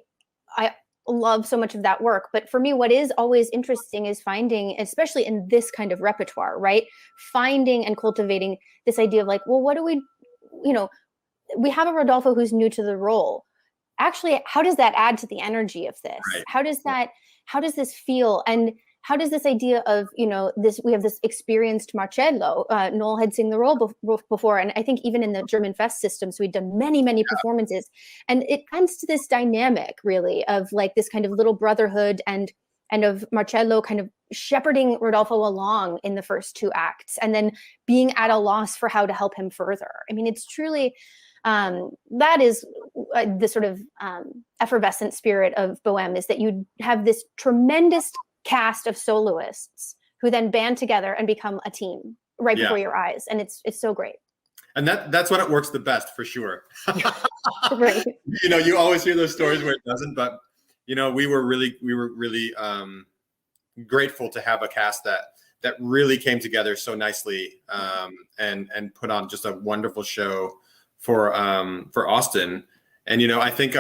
love so much of that work. But for me, what is always interesting is finding, especially in this kind of repertoire, right? Finding and cultivating this idea of like, well, what do we, we have a Rodolfo who's new to the role. Actually, how does that add to the energy of this? Right. How does this feel? And how does this idea of, we have this experienced Marcello, Noel had seen the role before. And I think even in the German Fest system, so we'd done many, many performances. And it adds to this dynamic really of like this kind of little brotherhood and of Marcello kind of shepherding Rodolfo along in the first two acts and then being at a loss for how to help him further. I mean, it's truly, that is the sort of effervescent spirit of Bohème, is that you have this tremendous cast of soloists who then band together and become a team right before your eyes, and it's so great. And that's when it works the best, for sure. Right. You always hear those stories where it doesn't, but we were really grateful to have a cast that really came together so nicely, and put on just a wonderful show for Austin. And I think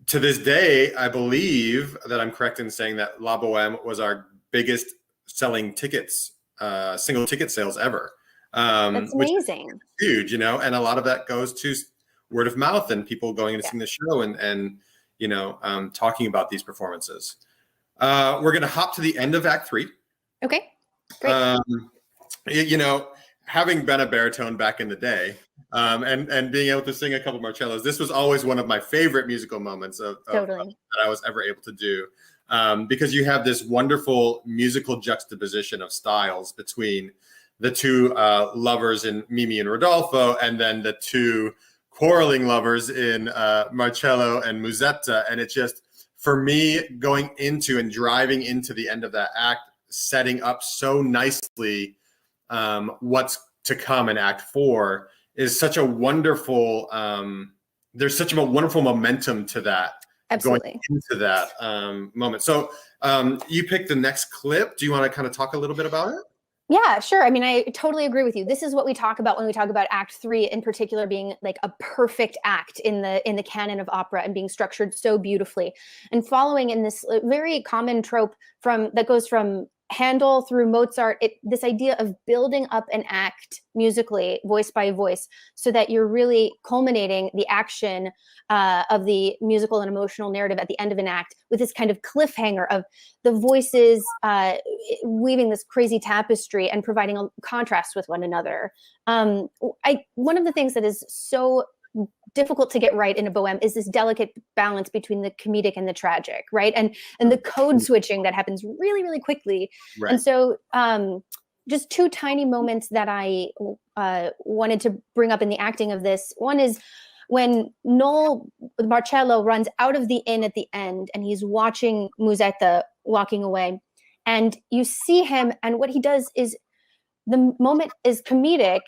to this day, I believe that I'm correct in saying that La Bohème was our biggest selling tickets, single ticket sales ever. That's amazing. Huge, and a lot of that goes to word of mouth and people going in to see the show and talking about these performances. We're going to hop to the end of Act 3. Okay, great. Having been a baritone back in the day, and being able to sing a couple Marcellos, this was always one of my favorite musical moments that I was ever able to do, because you have this wonderful musical juxtaposition of styles between the two lovers in Mimi and Rodolfo, and then the two quarreling lovers in Marcello and Musetta. And it just, for me, going into and driving into the end of that act, setting up so nicely what's to come in Act 4 is such a wonderful, there's such a wonderful momentum to that. Absolutely. Going into that moment. So you picked the next clip. Do you want to kind of talk a little bit about it? Yeah, sure. I mean, I totally agree with you. This is what we talk about when we talk about Act 3 in particular being like a perfect act in the canon of opera and being structured so beautifully and following in this very common trope that goes from Handel through Mozart, this idea of building up an act musically, voice by voice, so that you're really culminating the action of the musical and emotional narrative at the end of an act with this kind of cliffhanger of the voices weaving this crazy tapestry and providing a contrast with one another. One of the things that is so difficult to get right in a bohème is this delicate balance between the comedic and the tragic, right? And the code switching that happens really, really quickly. Right. And so just two tiny moments that I wanted to bring up in the acting of this. One is when Noel Marcello runs out of the inn at the end and he's watching Musetta walking away. And you see him, and what he does is the moment is comedic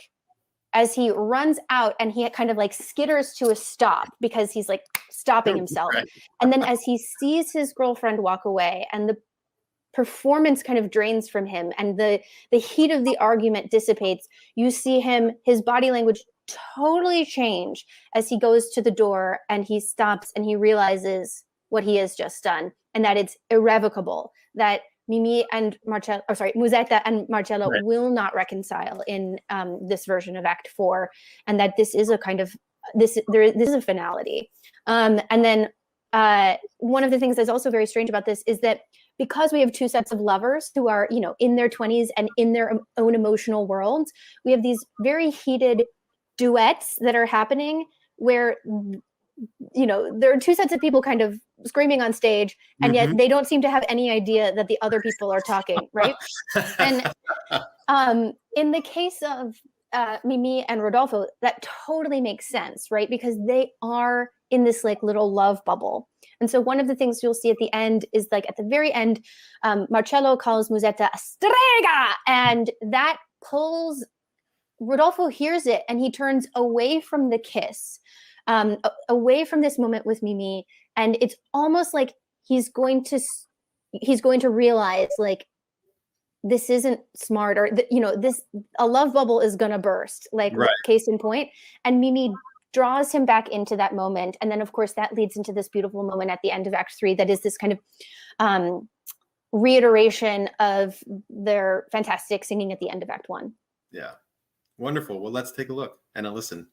as he runs out and he kind of like skitters to a stop because he's like stopping himself. Right. And then as he sees his girlfriend walk away and the performance kind of drains from him and the heat of the argument dissipates, you see his body language totally change as he goes to the door and he stops and he realizes what he has just done and that it's irrevocable, that Mimi and Musetta and Marcello will not reconcile in this version of Act 4, and that this is a kind of this is a finality. And then one of the things that's also very strange about this is that because we have two sets of lovers who are in their 20s and in their own emotional worlds, we have these very heated duets that are happening where there are two sets of people kind of screaming on stage, and yet they don't seem to have any idea that the other people are talking, right? And in the case of Mimi and Rodolfo, that totally makes sense, right? Because they are in this like little love bubble. And so one of the things you'll see at the end is like at the very end, Marcello calls Musetta a strega, and that pulls, Rodolfo hears it and he turns away from the kiss, away from this moment with Mimi. And it's almost like he's going to realize like, this isn't smart, or a love bubble is gonna burst, like Right. case in point. And Mimi draws him back into that moment, and then of course that leads into this beautiful moment at the end of Act 3 that is this kind of reiteration of their fantastic singing at the end of Act 1. Yeah, wonderful. Well, let's take a look and a listen.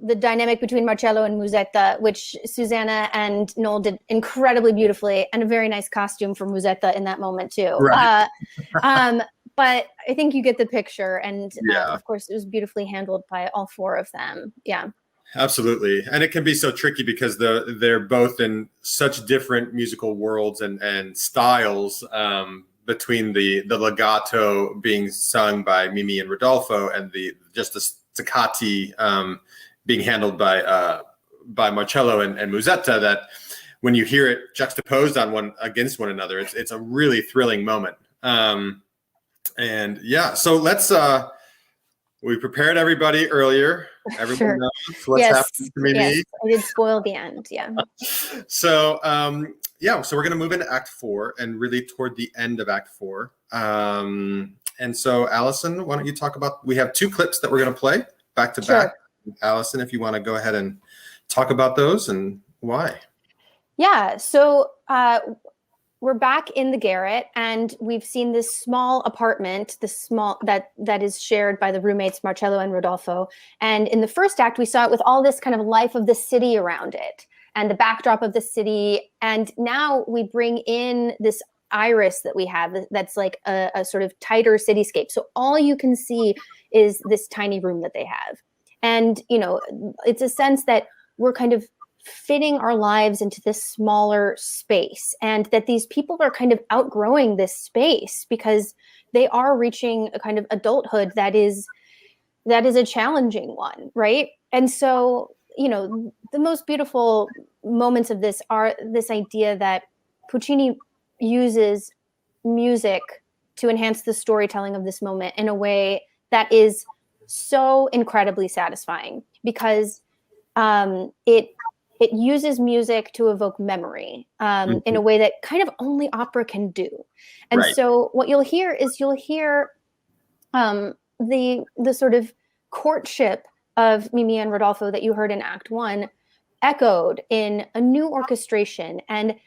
The dynamic between Marcello and Musetta, which Susanna and Noel did incredibly beautifully, and a very nice costume for Musetta in that moment too. Right. But I think you get the picture, and Yeah. of course it was beautifully handled by all four of them. Yeah. Absolutely. And it can be so tricky because they're both in such different musical worlds and styles, between the legato being sung by Mimi and Rodolfo and the staccati being handled by Marcello and Musetta, that when you hear it juxtaposed on one against one another, it's a really thrilling moment. And yeah, so let's we prepared everybody earlier. Everyone knows what's happening to Mimi. Yes, I did spoil the end. Yeah. So so we're gonna move into Act 4 and really toward the end of Act 4. And so Alison, why don't you talk about? We have 2 clips that we're gonna play back to back. Alison, if you want to go ahead and talk about those and why. Yeah. So we're back in the garret, and we've seen this small apartment, that is shared by the roommates Marcello and Rodolfo. And in the first act, we saw it with all this kind of life of the city around it and the backdrop of the city. And now we bring in this iris that we have that's like a sort of tighter cityscape. So all you can see is this tiny room that they have. And, it's a sense that we're kind of fitting our lives into this smaller space, and that these people are kind of outgrowing this space because they are reaching a kind of adulthood that is a challenging one, right? And so, the most beautiful moments of this are this idea that Puccini uses music to enhance the storytelling of this moment in a way that is so incredibly satisfying, because it uses music to evoke memory in a way that kind of only opera can do. And so what you'll hear is the sort of courtship of Mimi and Rodolfo that you heard in Act 1 echoed in a new orchestration. And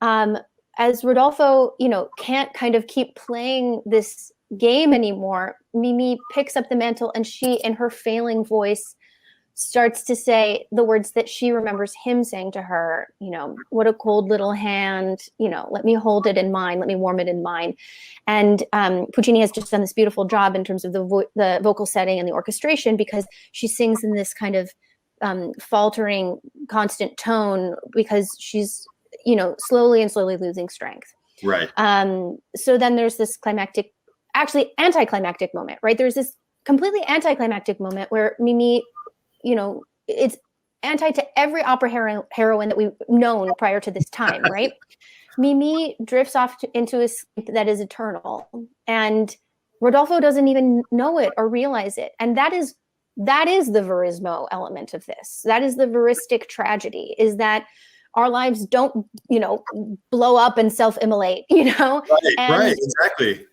as Rodolfo, can't kind of keep playing this game anymore, Mimi picks up the mantle, and she, in her failing voice, starts to say the words that she remembers him saying to her, what a cold little hand, let me hold it in mine, let me warm it in mine. And Puccini has just done this beautiful job in terms of the vocal setting and the orchestration, because she sings in this kind of faltering, constant tone, because she's, slowly losing strength. Right. So then there's this anticlimactic moment, right? There's this completely anticlimactic moment where Mimi, it's anti to every opera heroine that we've known prior to this time, right? Mimi drifts off into a sleep that is eternal, and Rodolfo doesn't even know it or realize it. And that is the verismo element of this. That is the veristic tragedy, is that our lives don't, blow up and self-immolate, Right, exactly.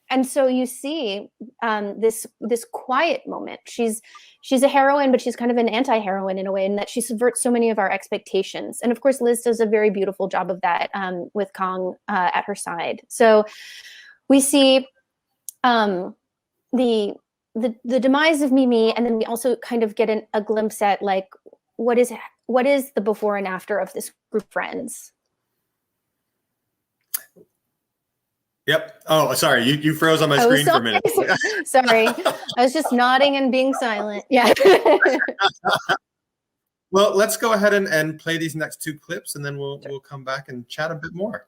And so you see this quiet moment. She's a heroine, but she's kind of an anti-heroine in a way, in that she subverts so many of our expectations. And of course, Liz does a very beautiful job of that with Kong at her side. So we see the demise of Mimi, and then we also kind of get a glimpse at like what is the before and after of this group of friends. Yep. Oh, sorry. You froze on my screen for a minute. Sorry. I was just nodding and being silent. Yeah. Well, let's go ahead and play these next 2 clips, and then we'll come back and chat a bit more.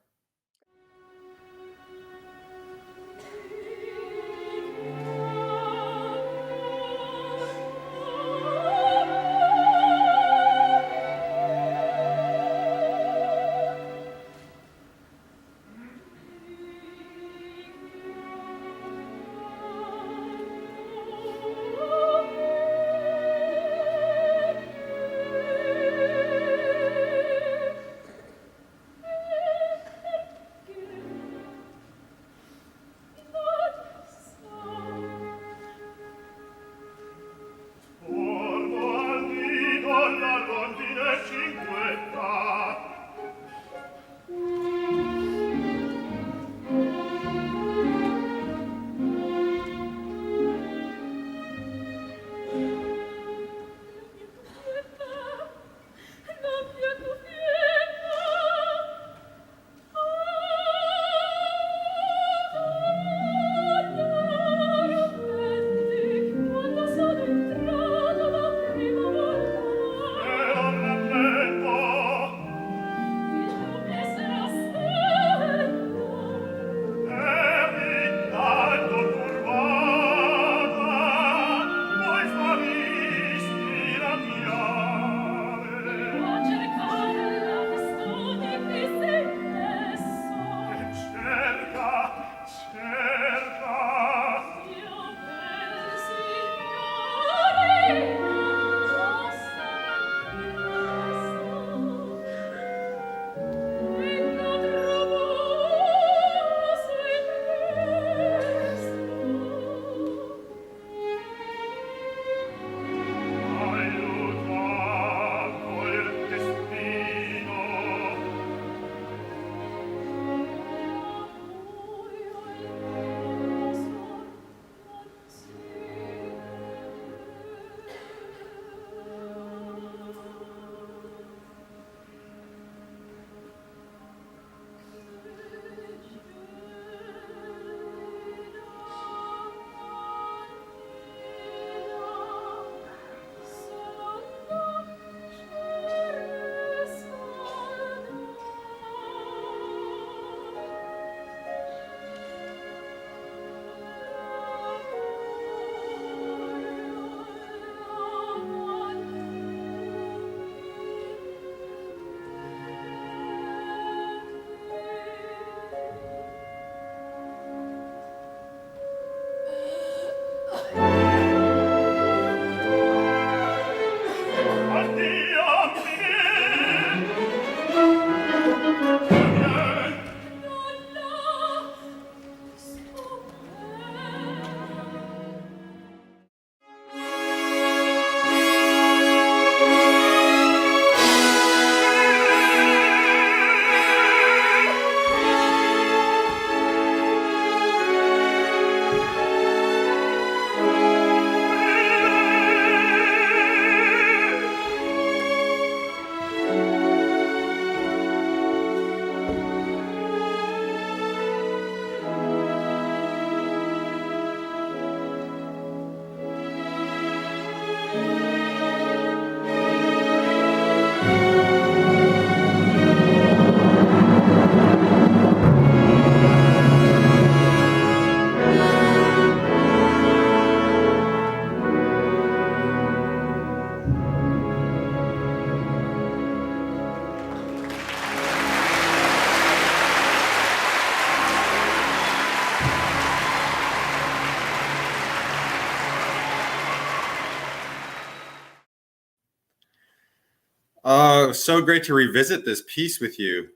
Oh, so great to revisit this piece with you.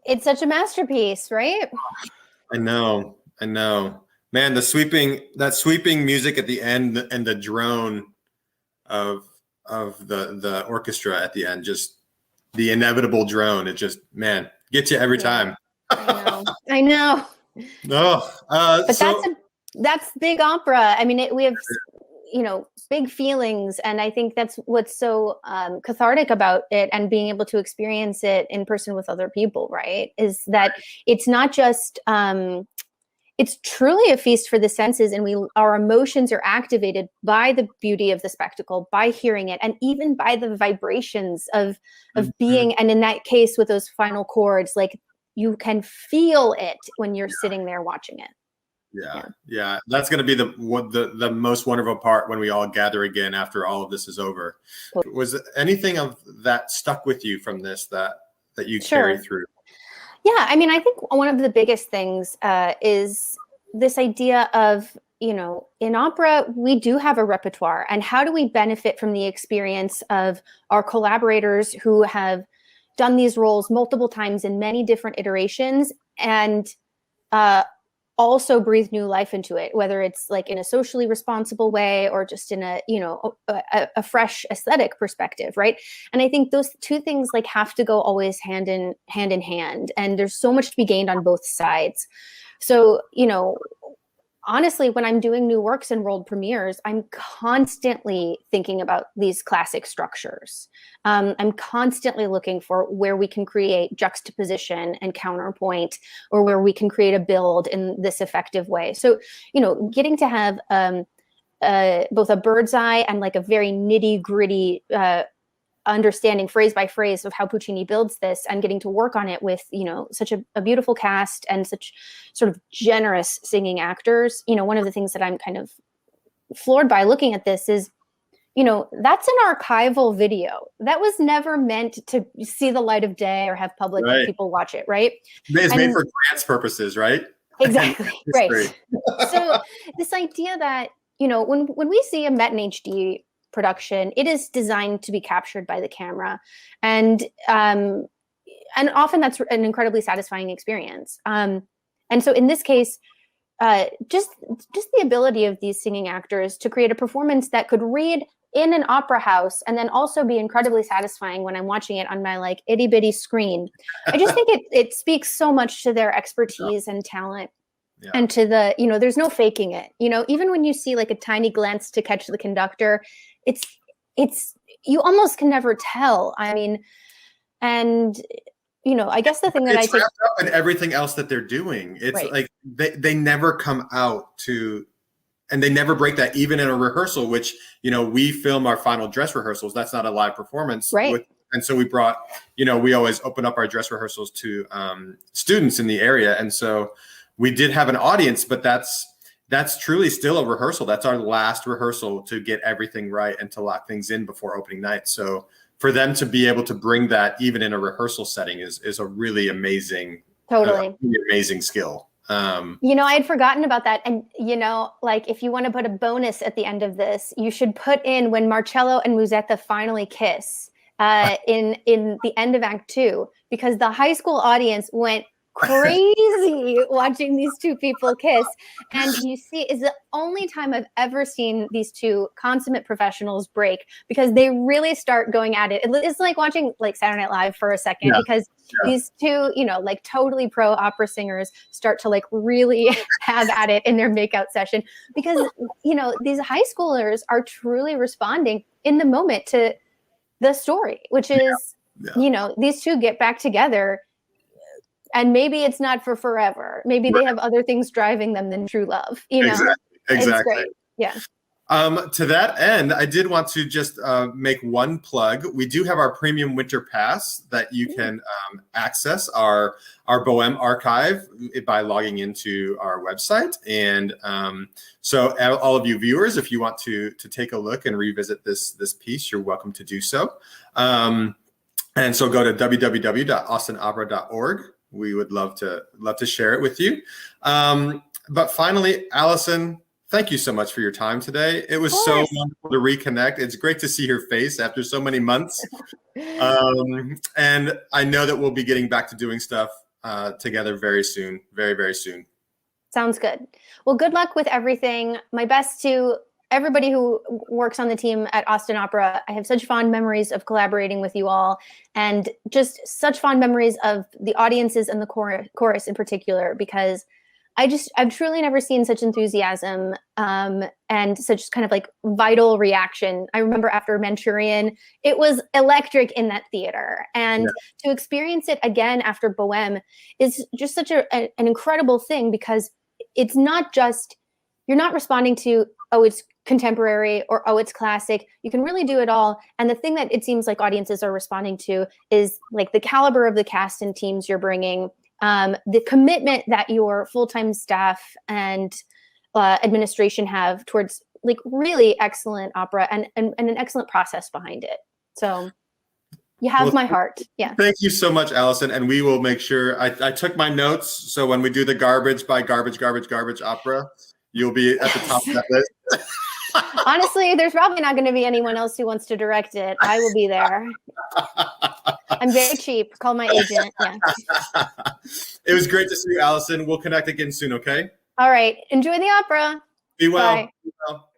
It's such a masterpiece, right? I know. Man, that sweeping music at the end and the drone of the orchestra at the end, just the inevitable drone. It just, man, gets you every time. I know. No, But that's big opera. I mean, we have, big feelings. And I think that's what's so cathartic about it, and being able to experience it in person with other people, right? Is that it's not just, it's truly a feast for the senses, and our emotions are activated by the beauty of the spectacle, by hearing it, and even by the vibrations of being. And in that case, with those final chords, like, you can feel it when you're sitting there watching it. Yeah. That's going to be the most wonderful part when we all gather again after all of this is over. Was anything of that stuck with you from this that you carry through? Yeah, I mean, I think one of the biggest things is this idea of, in opera, we do have a repertoire, and how do we benefit from the experience of our collaborators who have done these roles multiple times in many different iterations, and also breathe new life into it, whether it's like in a socially responsible way or just in a fresh aesthetic perspective, right? And I think those two things like have to go always hand in hand, and there's so much to be gained on both sides. So, honestly, when I'm doing new works and world premieres, I'm constantly thinking about these classic structures. I'm constantly looking for where we can create juxtaposition and counterpoint, or where we can create a build in this effective way. So, getting to have both a bird's eye and like a very nitty gritty understanding phrase by phrase of how Puccini builds this, and getting to work on it with, such a beautiful cast and such sort of generous singing actors. One of the things that I'm kind of floored by looking at this is, that's an archival video that was never meant to see the light of day or have public people watch it, right? It's made for grants purposes, right? Exactly. Right. So this idea that, when we see a Met in HD production, it is designed to be captured by the camera, and often that's an incredibly satisfying experience. And so in this case, just the ability of these singing actors to create a performance that could read in an opera house and then also be incredibly satisfying when I'm watching it on my like itty bitty screen. I just think it speaks so much to their expertise and talent. Yeah. And to the, there's no faking it. Even when you see like a tiny glance to catch the conductor, it's you almost can never tell. I mean, and I guess the thing that it's wrapped up in everything else that they're doing. It's like they never come out to, and they never break that, even in a rehearsal, which we film our final dress rehearsals. That's not a live performance, right? And so we brought, we always open up our dress rehearsals to students in the area, and so we did have an audience, but that's truly still a rehearsal. That's our last rehearsal to get everything right and to lock things in before opening night. So for them to be able to bring that even in a rehearsal setting is a really amazing, really amazing skill. I had forgotten about that. And, like if you want to put a bonus at the end of this, you should put in when Marcello and Musetta finally kiss in the end of Act 2, because the high school audience went crazy watching these two people kiss. And you see, is the only time I've ever seen these two consummate professionals break, because they really start going at it. It's like watching like Saturday Night Live for a second, because these two, like totally pro opera singers start to like really have at it in their makeout session, because, these high schoolers are truly responding in the moment to the story, which is, these two get back together. And maybe it's not for forever. Maybe they have other things driving them than true love. Exactly. It's great. Yeah. To that end, I did want to just make one plug. We do have our premium winter pass that you can access our bohème archive by logging into our website. And so all of you viewers, if you want to take a look and revisit this piece, you're welcome to do so. And so go to www.austinopera.org. We would love to share it with you. But finally, Alison, Thank you so much for your time today. It was Of so course. wonderful to reconnect. It's great to see your face after so many months. And I know that we'll be getting back to doing stuff together very soon, very, very soon. Sounds good. Well, good luck with everything. My best to everybody who works on the team at Austin Opera. I have such fond memories of collaborating with you all, and just such fond memories of the audiences and the chorus in particular, because I've truly never seen such enthusiasm and such kind of like vital reaction. I remember after Manchurian, it was electric in that theater. And to experience it again after Bohème is just such an incredible thing, because it's not just, you're not responding to, oh, it's contemporary or, oh, it's classic. You can really do it all. And the thing that it seems like audiences are responding to is like the caliber of the cast and teams you're bringing, the commitment that your full-time staff and administration have towards like really excellent opera and an excellent process behind it. So you have my heart. Yeah. Thank you so much, Alison. And we will make sure I took my notes. So when we do the garbage opera, you'll be at the top of that list. Honestly, there's probably not going to be anyone else who wants to direct it. I will be there. I'm very cheap. Call my agent. Yeah. It was great to see you, Alison. We'll connect again soon, okay? All right. Enjoy the opera. Be well. Bye. Be well.